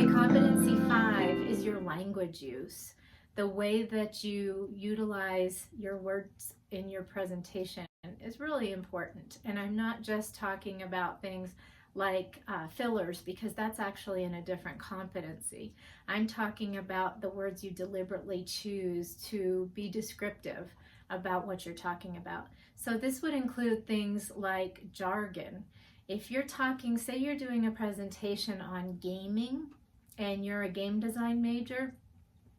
Okay, competency 5 is your language use. The way that you utilize your words in your presentation is really important. And I'm not just talking about things like fillers, because that's actually in a different competency. I'm talking about the words you deliberately choose to be descriptive about what you're talking about. So this would include things like jargon. If you're talking, say you're doing a presentation on gaming and you're a game design major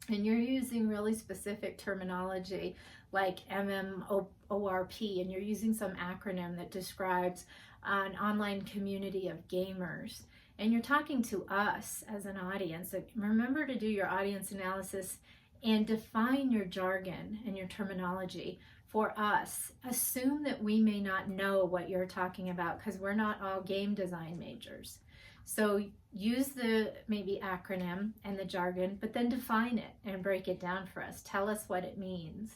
and you're using really specific terminology like MMORP, and you're using some acronym that describes an online community of gamers, and you're talking to us as an audience, remember to do your audience analysis and define your jargon and your terminology for us. Assume that we may not know what you're talking about because we're not all game design majors. So use the maybe acronym and the jargon, but then define it and break it down for us. Tell us what it means.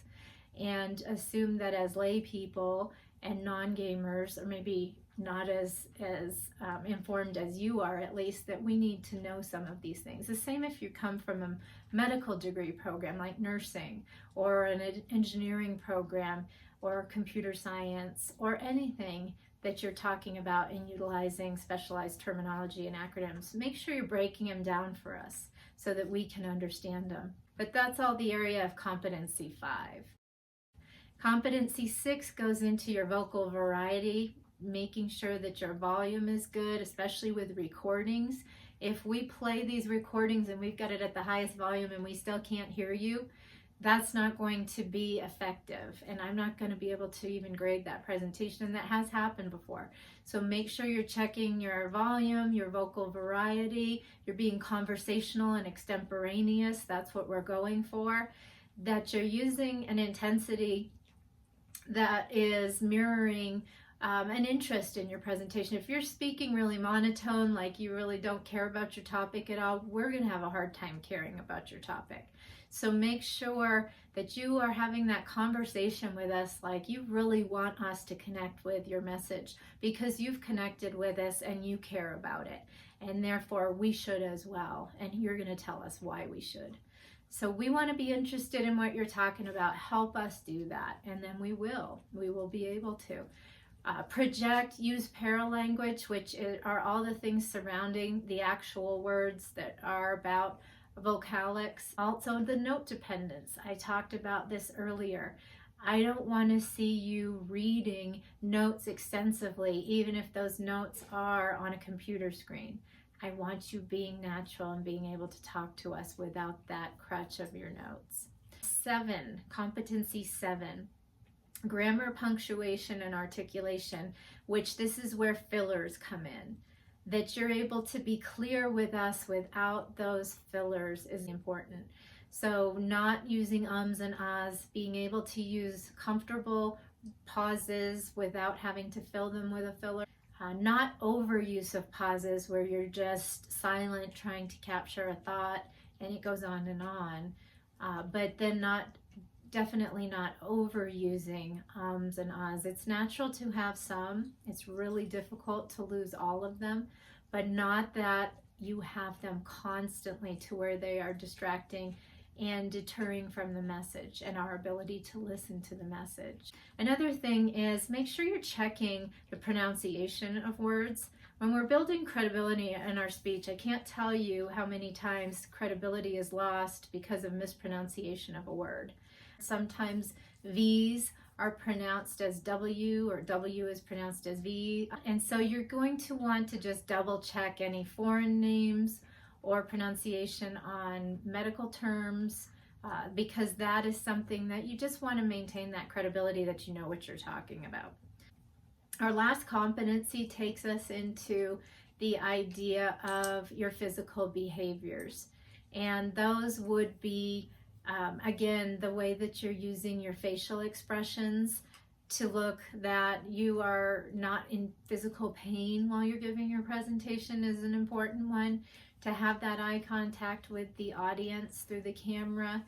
And assume that as lay people and non-gamers, or maybe not as informed as you are, at least, that we need to know some of these things. The same if you come from a medical degree program like nursing, or an engineering program, or computer science, or anything that you're talking about and utilizing specialized terminology and acronyms. Make sure you're breaking them down for us so that we can understand them. But that's all the area of competency 5. Competency 6 goes into your vocal variety, making sure that your volume is good, especially with recordings. If we play these recordings and we've got it at the highest volume and we still can't hear you, that's not going to be effective, and I'm not going to be able to even grade that presentation, and that has happened before. So make sure you're checking your volume, your vocal variety, you're being conversational and extemporaneous, that's what we're going for, that you're using an intensity that is mirroring an interest in your presentation. If you're speaking really monotone, like you really don't care about your topic at all, we're going to have a hard time caring about your topic. So make sure that you are having that conversation with us like you really want us to connect with your message, because you've connected with us and you care about it. And therefore we should as well. And you're going to tell us why we should. So we want to be interested in what you're talking about. Help us do that. And then we will be able to. Project, use paralanguage, which are all the things surrounding the actual words that are about vocalics. Also the note dependence. I talked about this earlier. I don't want to see you reading notes extensively, even if those notes are on a computer screen. I want you being natural and being able to talk to us without that crutch of your notes. 7, competency 7. Grammar, punctuation, and articulation, which this is where fillers come in. That you're able to be clear with us without those fillers is important. So not using ums and ahs, being able to use comfortable pauses without having to fill them with a filler. Not overuse of pauses where you're just silent trying to capture a thought and it goes on and on. But then definitely not overusing ums and ahs. It's natural to have some. It's really difficult to lose all of them, but not that you have them constantly to where they are distracting and deterring from the message and our ability to listen to the message. Another thing is make sure you're checking the pronunciation of words. When we're building credibility in our speech, I can't tell you how many times credibility is lost because of mispronunciation of a word. Sometimes V's are pronounced as W, or W is pronounced as V. And so you're going to want to just double check any foreign names or pronunciation on medical terms, because that is something that you just want to maintain that credibility that you know what you're talking about. Our last competency takes us into the idea of your physical behaviors. And those would be again, the way that you're using your facial expressions to look that you are not in physical pain while you're giving your presentation is an important one. To have that eye contact with the audience through the camera.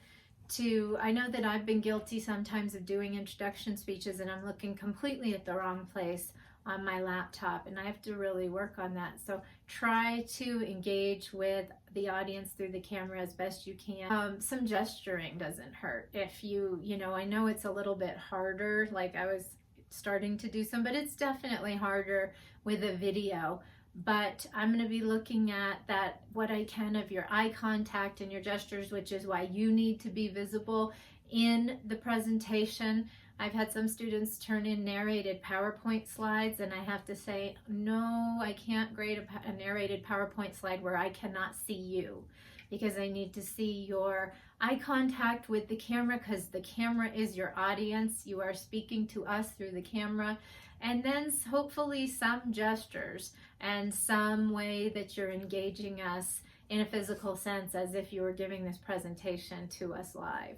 I know that I've been guilty sometimes of doing introduction speeches and I'm looking completely at the wrong place, on my laptop, and I have to really work on that. So try to engage with the audience through the camera as best you can. Some gesturing doesn't hurt. If you know, I know it's a little bit harder, like I was starting to do some, but it's definitely harder with a video. But I'm going to be looking at that, what I can, of your eye contact and your gestures, which is why you need to be visible in the presentation. I've had some students turn in narrated PowerPoint slides, and I have to say, no, I can't grade a narrated PowerPoint slide where I cannot see you, because I need to see your eye contact with the camera, because the camera is your audience. You are speaking to us through the camera. And then hopefully some gestures and some way that you're engaging us in a physical sense, as if you were giving this presentation to us live.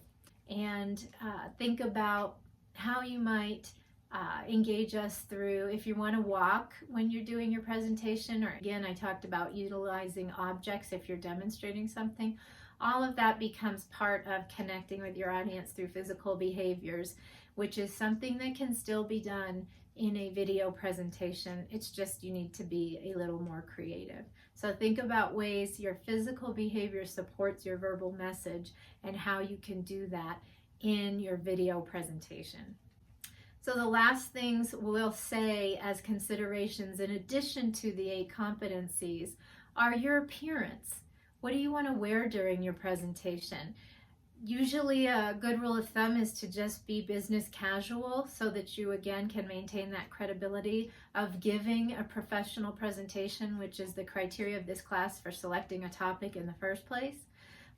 And think about how you might engage us through, if you want to walk when you're doing your presentation, or again, I talked about utilizing objects if you're demonstrating something. All of that becomes part of connecting with your audience through physical behaviors, which is something that can still be done in a video presentation. It's just you need to be a little more creative. So think about ways your physical behavior supports your verbal message and how you can do that in your video presentation. So the last things we'll say as considerations, in addition to the 8 competencies, are your appearance. What do you want to wear during your presentation? Usually a good rule of thumb is to just be business casual, so that you again can maintain that credibility of giving a professional presentation, which is the criteria of this class for selecting a topic in the first place.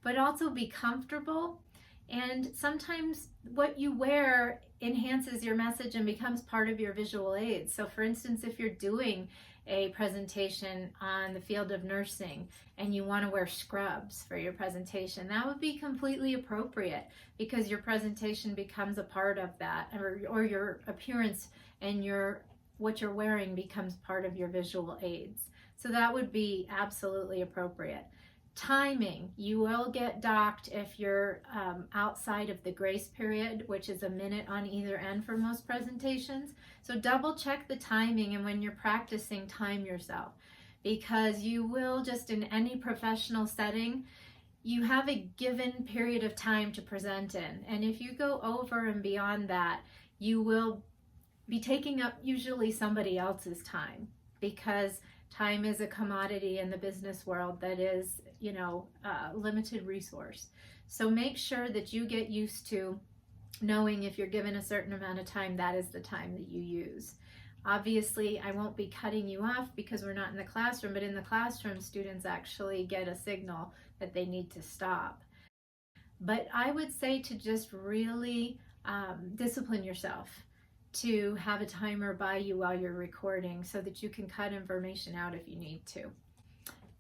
But also be comfortable, and sometimes what you wear enhances your message and becomes part of your visual aids. So for instance, if you're doing a presentation on the field of nursing and you want to wear scrubs for your presentation, that would be completely appropriate, because your presentation becomes a part of that, or your appearance and what you're wearing becomes part of your visual aids. So that would be absolutely appropriate. Timing, you will get docked if you're outside of the grace period, which is a minute on either end for most presentations. So double check the timing, and when you're practicing, time yourself, because you will, just in any professional setting, you have a given period of time to present in. And if you go over and beyond that, you will be taking up usually somebody else's time, because time is a commodity in the business world that is, limited resource. So make sure that you get used to knowing if you're given a certain amount of time, that is the time that you use. Obviously, I won't be cutting you off because we're not in the classroom, but in the classroom, students actually get a signal that they need to stop. But I would say to just really discipline yourself to have a timer by you while you're recording, so that you can cut information out if you need to.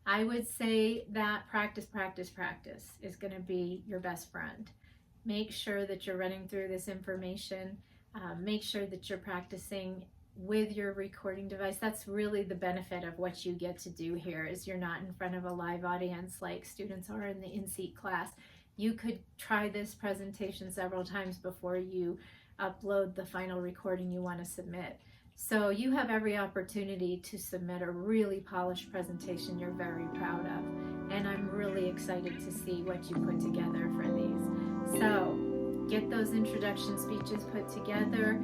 I would say that practice is going to be your best friend. Make sure that you're running through this information. Make sure that you're practicing with your recording device. That's really the benefit of what you get to do here, is you're not in front of a live audience like students are in the in-seat class. You could try this presentation several times before you upload the final recording you want to submit. So you have every opportunity to submit a really polished presentation you're very proud of. And I'm really excited to see what you put together for these. So get those introduction speeches put together.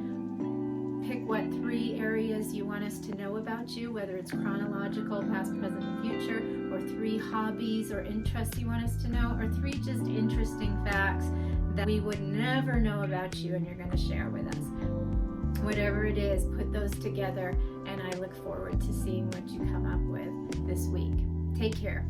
Pick what 3 areas you want us to know about you, whether it's chronological, past, present, and future, or 3 hobbies or interests you want us to know, or 3 just interesting facts that we would never know about you and you're going to share with us. Whatever it is, put those together, and I look forward to seeing what you come up with this week. Take care.